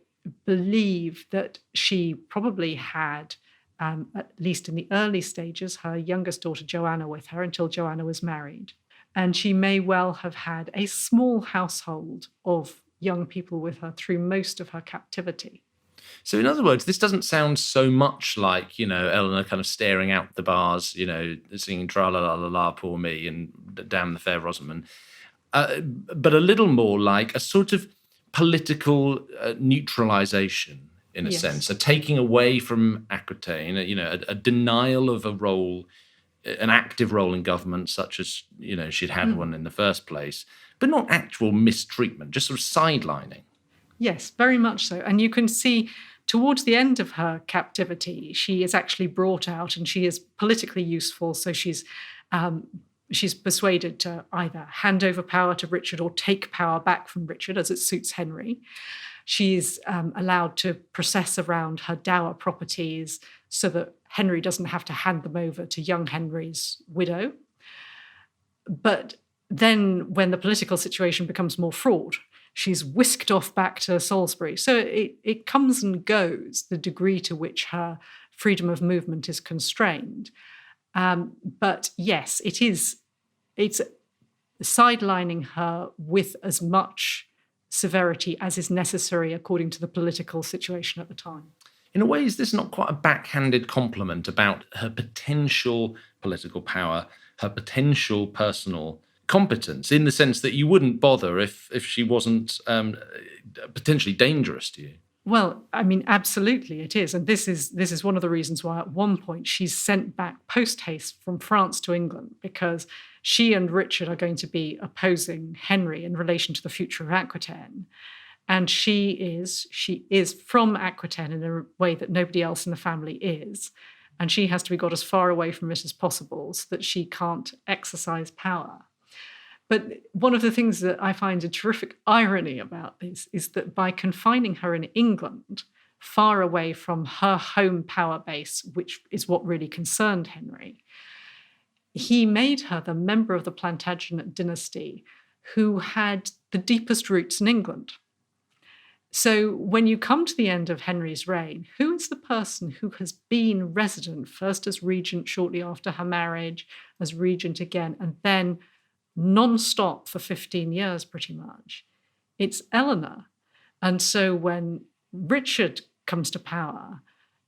believe that she probably had, at least in the early stages, her youngest daughter Joanna with her until Joanna was married. And she may well have had a small household of young people with her through most of her captivity. So in other words, this doesn't sound so much like, Eleanor kind of staring out the bars, singing tra-la-la-la-la, poor me, and damn the fair Rosamond, but a little more like a sort of political neutralization, in a sense, a taking away from Aquitaine, a denial of a role, an active role in government, such as, she'd had one in the first place, but not actual mistreatment, just sort of sidelining. Yes, very much so. And you can see towards the end of her captivity, she is actually brought out and she is politically useful. So she's persuaded to either hand over power to Richard or take power back from Richard as it suits Henry. She's allowed to process around her dower properties so that Henry doesn't have to hand them over to young Henry's widow. But then when the political situation becomes more fraught, she's whisked off back to Salisbury. So it comes and goes, the degree to which her freedom of movement is constrained. But yes, it's sidelining her with as much severity as is necessary according to the political situation at the time. In a way, is this not quite a backhanded compliment about her potential political power, her potential personal competence, in the sense that you wouldn't bother if she wasn't potentially dangerous to you? Well, I mean, absolutely it is. And this is one of the reasons why at one point she's sent back post-haste from France to England, because she and Richard are going to be opposing Henry in relation to the future of Aquitaine. And she is from Aquitaine in a way that nobody else in the family is. And she has to be got as far away from it as possible so that she can't exercise power. But one of the things that I find a terrific irony about this is that by confining her in England, far away from her home power base, which is what really concerned Henry, he made her the member of the Plantagenet dynasty who had the deepest roots in England. So when you come to the end of Henry's reign, who is the person who has been resident, first as regent shortly after her marriage, as regent again, and then non-stop for 15 years pretty much? It's Eleanor. And so when Richard comes to power,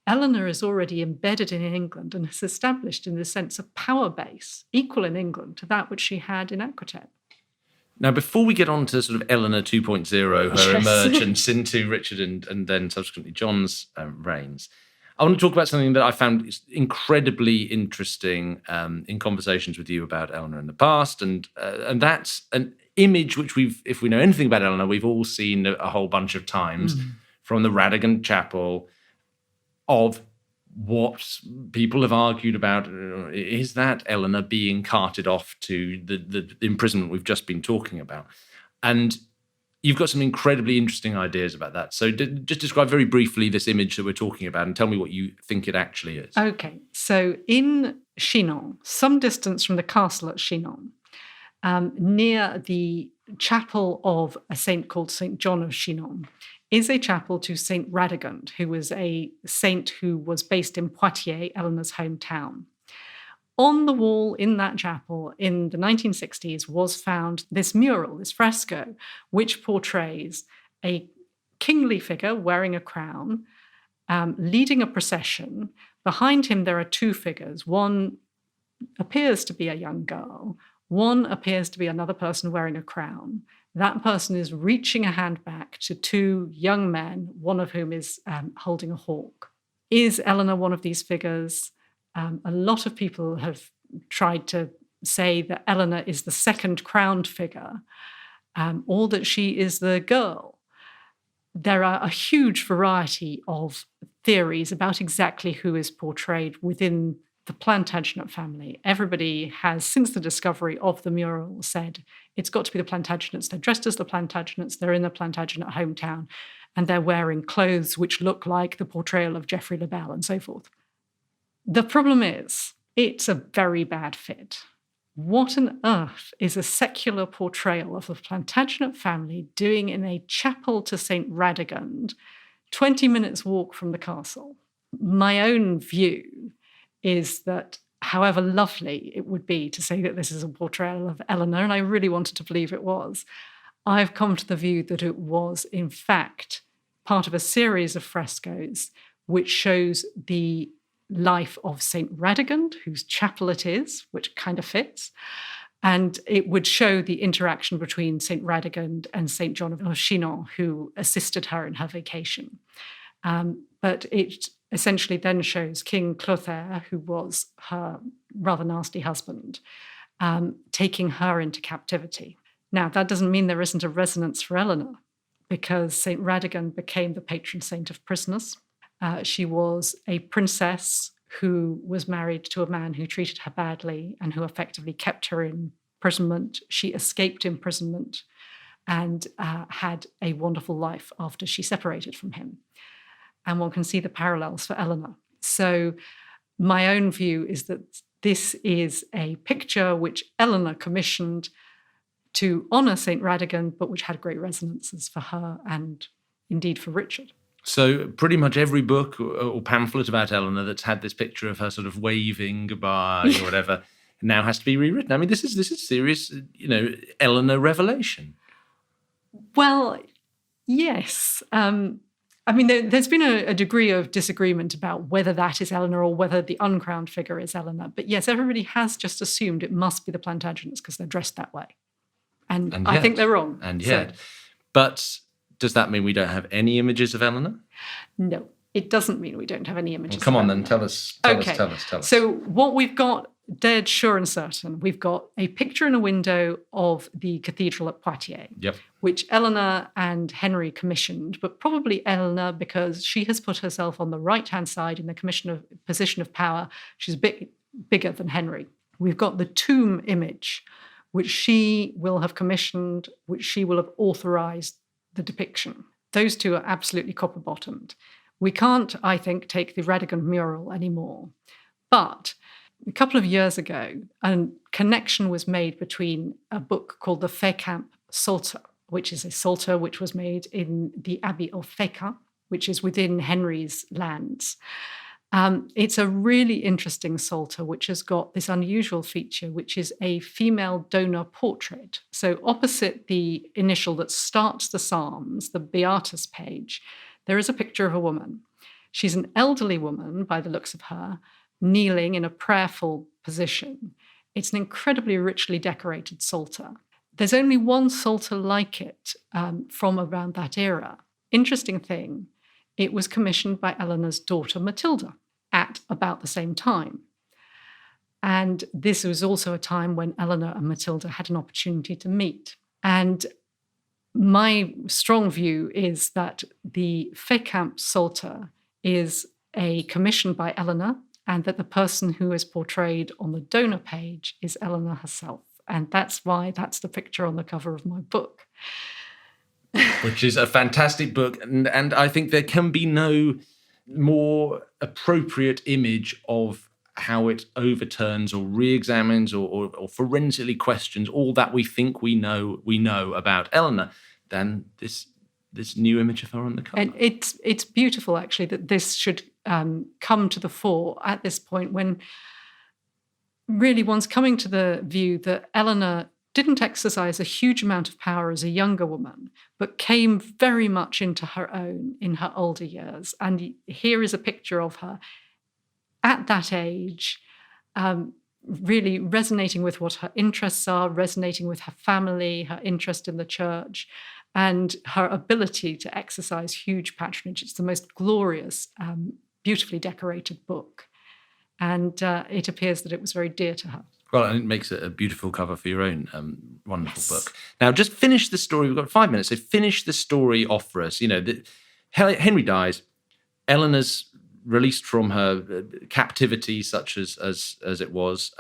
Eleanor is already embedded in England and has established, in the sense, a power base equal in England to that which she had in Aquitaine. Now, before we get on to sort of Eleanor 2.0, her Yes. emergence into Richard and then subsequently John's reigns, I want to talk about something that I found incredibly interesting in conversations with you about Eleanor in the past, and that's an image which if we know anything about Eleanor, we've all seen a whole bunch of times from the Radigan Chapel, of what people have argued about. Is that Eleanor being carted off to the imprisonment we've just been talking about? And you've got some incredibly interesting ideas about that. So just describe very briefly this image that we're talking about and tell me what you think it actually is. Okay, so in Chinon, some distance from the castle at Chinon, near the chapel of a saint called St. John of Chinon, is a chapel to St. Radegund, who was a saint who was based in Poitiers, Eleanor's hometown. On the wall in that chapel in the 1960s was found this mural, this fresco, which portrays a kingly figure wearing a crown, leading a procession. Behind him there are two figures. One appears to be a young girl. One appears to be another person wearing a crown. That person is reaching a hand back to two young men, one of whom is holding a hawk. Is Eleanor one of these figures? A lot of people have tried to say that Eleanor is the second crowned figure, or that she is the girl. There are a huge variety of theories about exactly who is portrayed within the Plantagenet family. Everybody has, since the discovery of the mural, said it's got to be the Plantagenets. They're dressed as the Plantagenets, they're in the Plantagenet hometown, and they're wearing clothes which look like the portrayal of Geoffrey le Bel and so forth. The problem is, it's a very bad fit. What on earth is a secular portrayal of the Plantagenet family doing in a chapel to St. Radegund, 20 minutes walk from the castle? My own view is that however lovely it would be to say that this is a portrayal of Eleanor, and I really wanted to believe it was, I've come to the view that it was, in fact, part of a series of frescoes which shows the life of St. Radegund, whose chapel it is, which kind of fits, and it would show the interaction between St. Radegund and St. John of Chinon, who assisted her in her vacation. But it essentially then shows King Clotaire, who was her rather nasty husband, taking her into captivity. Now, that doesn't mean there isn't a resonance for Eleanor, because St. Radegund became the patron saint of prisoners. She was a princess who was married to a man who treated her badly and who effectively kept her in imprisonment. She escaped imprisonment and had a wonderful life after she separated from him. And one can see the parallels for Eleanor. So my own view is that this is a picture which Eleanor commissioned to honour St. Radegund, but which had great resonances for her and indeed for Richard. So pretty much every book or pamphlet about Eleanor that's had this picture of her sort of waving goodbye or whatever now has to be rewritten. I mean, this is serious, Eleanor revelation. Well, yes. I mean, there's been a degree of disagreement about whether that is Eleanor or whether the uncrowned figure is Eleanor. But yes, everybody has just assumed it must be the Plantagenets because they're dressed that way. And I think they're wrong. And yet. But does that mean we don't have any images of Eleanor? No, it doesn't mean we don't have any images. Well, come on of then, Eleanor. tell us. So what we've got dead sure and certain, we've got a picture in a window of the cathedral at Poitiers, which Eleanor and Henry commissioned, but probably Eleanor because she has put herself on the right-hand side in the position of power. She's a bit bigger than Henry. We've got the tomb image, which she will have commissioned, which she will have authorized the depiction. Those two are absolutely copper-bottomed. We can't, I think, take the Radigan mural anymore. But a couple of years ago, a connection was made between a book called the Fécamp Psalter, which is a psalter which was made in the Abbey of Fécamp, which is within Henry's lands. It's a really interesting psalter which has got this unusual feature, which is a female donor portrait. So opposite the initial that starts the Psalms, the Beatus page, there is a picture of a woman. She's an elderly woman, by the looks of her, kneeling in a prayerful position. It's an incredibly richly decorated psalter. There's only one psalter like it from around that era. Interesting thing, it was commissioned by Eleanor's daughter Matilda at about the same time. And this was also a time when Eleanor and Matilda had an opportunity to meet. And my strong view is that the Fécamp Psalter is a commission by Eleanor, and that the person who is portrayed on the donor page is Eleanor herself. And that's why that's the picture on the cover of my book. Which is a fantastic book. And I think there can be no more appropriate image of how it overturns or re-examines or forensically questions all that we think we know about Eleanor than this new image of her on the cover. And it's beautiful, actually, that this should come to the fore at this point when really one's coming to the view that Eleanor didn't exercise a huge amount of power as a younger woman, but came very much into her own in her older years. And here is a picture of her at that age, really resonating with what her interests are, resonating with her family, her interest in the church, and her ability to exercise huge patronage. It's the most glorious, beautifully decorated book. And it appears that it was very dear to her. Well, and it makes it a beautiful cover for your own wonderful book. Now, just finish the story. We've got 5 minutes, so finish the story off for us. You know, Henry dies. Eleanor's released from her captivity, such as it was.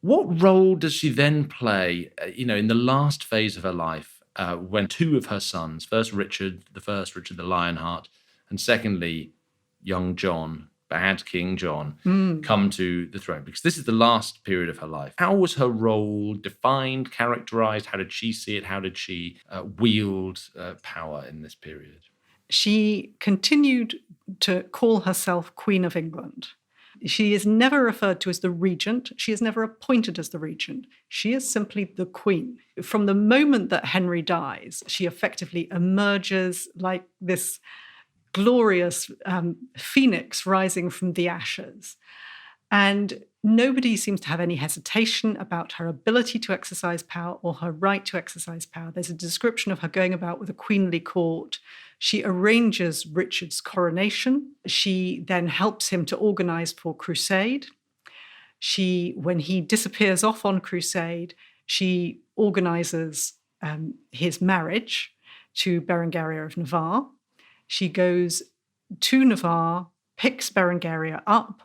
What role does she then play, in the last phase of her life, when two of her sons, first Richard the Lionheart, and secondly, young John, bad King John, come to the throne? Because this is the last period of her life. How was her role defined, characterized? How did she see it? How did she wield power in this period? She continued to call herself Queen of England. She is never referred to as the regent. She is never appointed as the regent. She is simply the queen. From the moment that Henry dies, she effectively emerges like this glorious phoenix rising from the ashes. And nobody seems to have any hesitation about her ability to exercise power or her right to exercise power. There's a description of her going about with a queenly court. She arranges Richard's coronation. She then helps him to organize for Crusade. When he disappears off on Crusade, she organizes his marriage to Berengaria of Navarre. She goes to Navarre, picks Berengaria up,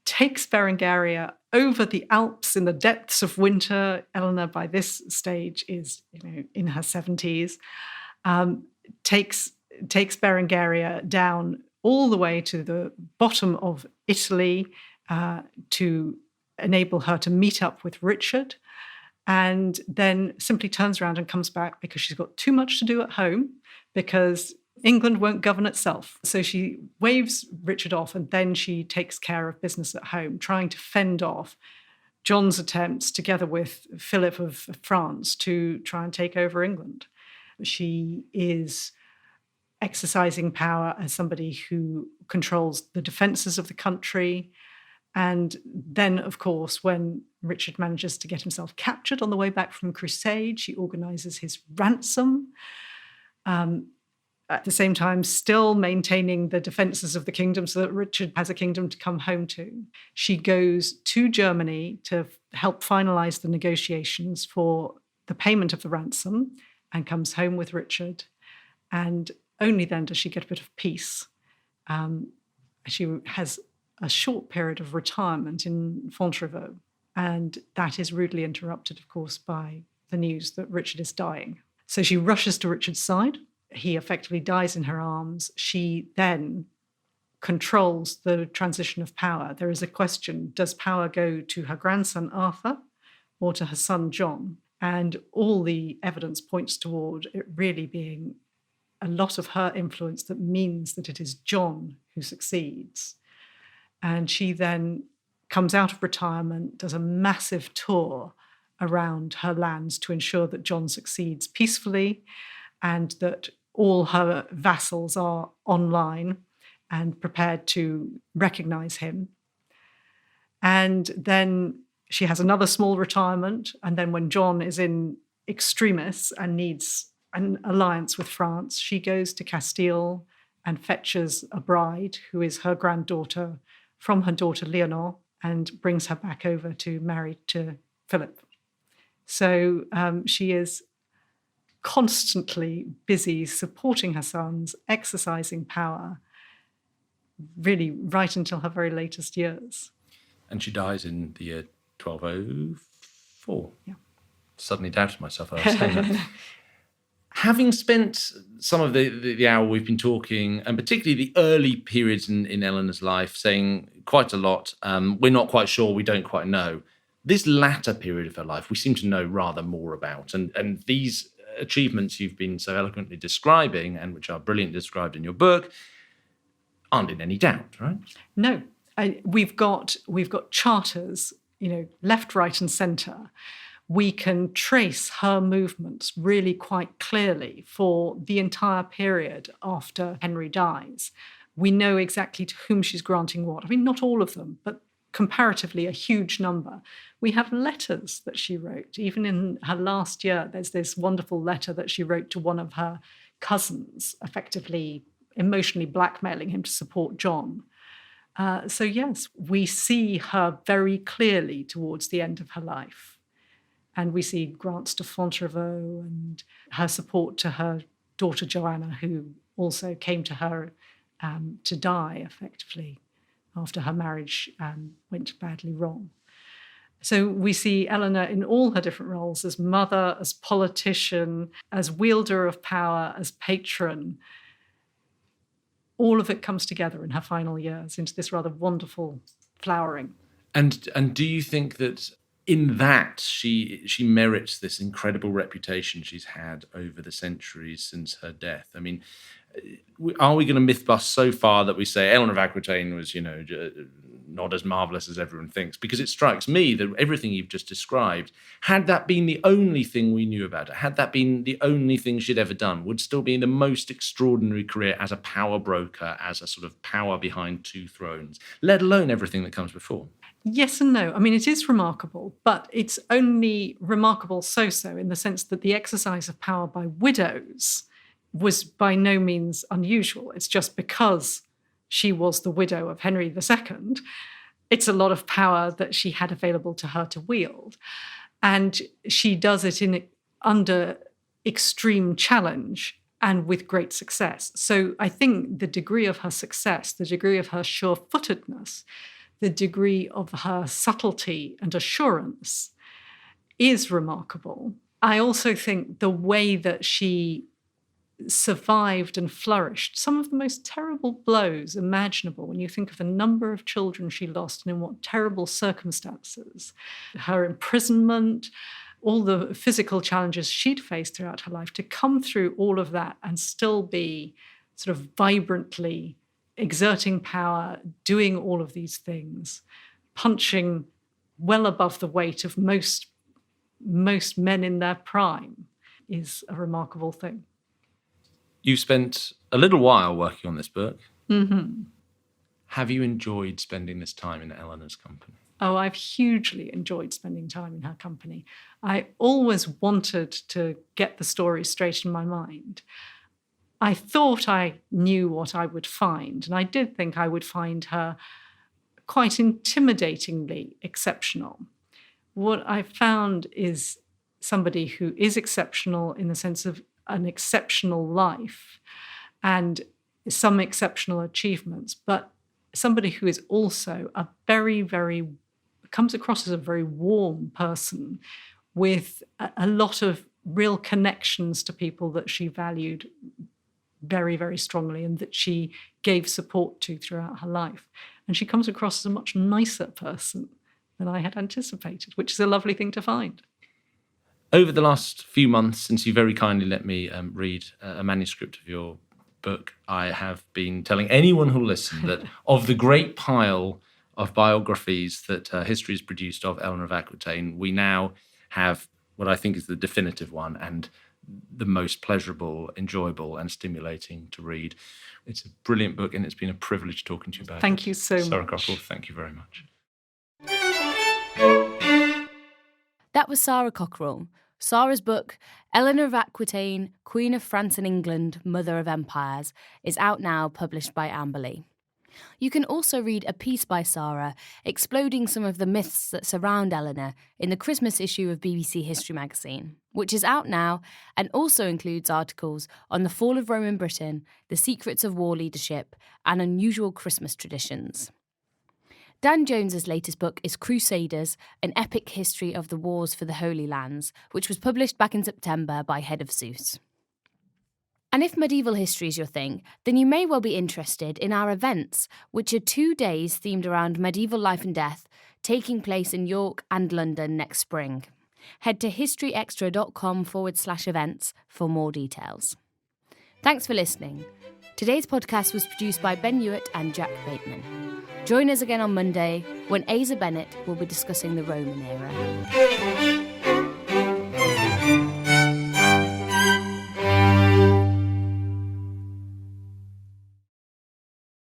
takes Berengaria over the Alps in the depths of winter. Eleanor, by this stage, is in her 70s. Takes Berengaria down all the way to the bottom of Italy to enable her to meet up with Richard, and then simply turns around and comes back because she's got too much to do at home, because England won't govern itself. So she waves Richard off, and then she takes care of business at home, trying to fend off John's attempts, together with Philip of France, to try and take over England. She is exercising power as somebody who controls the defences of the country. And then, of course, when Richard manages to get himself captured on the way back from Crusade, she organises his ransom. at the same time still maintaining the defences of the kingdom so that Richard has a kingdom to come home to. She goes to Germany to help finalise the negotiations for the payment of the ransom and comes home with Richard. And only then does she get a bit of peace. She has a short period of retirement in Fontevraud, and that is rudely interrupted, of course, by the news that Richard is dying. So she rushes to Richard's side. He effectively dies in her arms. She then controls the transition of power. There is a question, does power go to her grandson Arthur or to her son John? And all the evidence points toward it really being a lot of her influence that means that it is John who succeeds. And she then comes out of retirement, does a massive tour around her lands to ensure that John succeeds peacefully and that all her vassals are online and prepared to recognise him. And then she has another small retirement. And then when John is in extremis and needs an alliance with France, she goes to Castile and fetches a bride who is her granddaughter from her daughter Leonor and brings her back over to marry to Philip. So she is constantly busy supporting her sons, exercising power, really right until her very latest years. And she dies in the year 1204. Yeah. Suddenly doubted myself when I was saying that. Having spent some of the hour we've been talking, and particularly the early periods in Eleanor's life, saying quite a lot, we're not quite sure, we don't quite know. This latter period of her life, we seem to know rather more about. And these achievements you've been so eloquently describing, and which are brilliantly described in your book, aren't in any doubt, right? No. We've got charters, left, right, and centre. We can trace her movements really quite clearly for the entire period after Henry dies. We know exactly to whom she's granting what. I mean, not all of them, but comparatively a huge number. We have letters that she wrote. Even in her last year, there's this wonderful letter that she wrote to one of her cousins, effectively emotionally blackmailing him to support John. So yes, we see her very clearly towards the end of her life. And we see grants to Fontevraud and her support to her daughter Joanna, who also came to her to die effectively after her marriage went badly wrong. So we see Eleanor in all her different roles, as mother, as politician, as wielder of power, as patron. All of it comes together in her final years into this rather wonderful flowering. And do you think that in that she merits this incredible reputation she's had over the centuries since her death? I mean, are we going to myth bust so far that we say Eleanor of Aquitaine was, not as marvellous as everyone thinks? Because it strikes me that everything you've just described, had that been the only thing we knew about her, had that been the only thing she'd ever done, would still be the most extraordinary career as a power broker, as a sort of power behind two thrones, let alone everything that comes before. Yes and no. I mean, it is remarkable, but it's only remarkable so-so in the sense that the exercise of power by widows was by no means unusual. It's just because she was the widow of Henry II, it's a lot of power that she had available to her to wield. And she does it under extreme challenge and with great success. So I think the degree of her success, the degree of her sure-footedness, the degree of her subtlety and assurance is remarkable. I also think the way that she survived and flourished some of the most terrible blows imaginable when you think of the number of children she lost and in what terrible circumstances, her imprisonment, all the physical challenges she'd faced throughout her life, to come through all of that and still be sort of vibrantly exerting power, doing all of these things, punching well above the weight of most men in their prime, is a remarkable thing. You spent a little while working on this book. Mm-hmm. Have you enjoyed spending this time in Eleanor's company? Oh, I've hugely enjoyed spending time in her company. I always wanted to get the story straight in my mind. I thought I knew what I would find, and I did think I would find her quite intimidatingly exceptional. What I found is somebody who is exceptional in the sense of an exceptional life and some exceptional achievements, but somebody who is also a comes across as a very warm person with a lot of real connections to people that she valued very, very strongly and that she gave support to throughout her life. And she comes across as a much nicer person than I had anticipated, which is a lovely thing to find. Over the last few months, since you very kindly let me read a manuscript of your book, I have been telling anyone who'll listen that of the great pile of biographies that history has produced of Eleanor of Aquitaine, we now have what I think is the definitive one and the most pleasurable, enjoyable and stimulating to read. It's a brilliant book and it's been a privilege talking to you about it. Thank you so much. Sarah Cockrell, thank you very much. That was Sarah Cockrell. Sarah's book, Eleanor of Aquitaine, Queen of France and England, Mother of Empires, is out now, published by Amberley. You can also read a piece by Sarah exploding some of the myths that surround Eleanor in the Christmas issue of BBC History magazine, which is out now and also includes articles on the fall of Roman Britain, the secrets of war leadership, and unusual Christmas traditions. Dan Jones's latest book is Crusaders, an epic history of the wars for the Holy Lands, which was published back in September by Head of Zeus. And if medieval history is your thing, then you may well be interested in our events, which are 2 days themed around medieval life and death, taking place in York and London next spring. Head to historyextra.com/events for more details. Thanks for listening. Today's podcast was produced by Ben Hewitt and Jack Bateman. Join us again on Monday when Asa Bennett will be discussing the Roman era.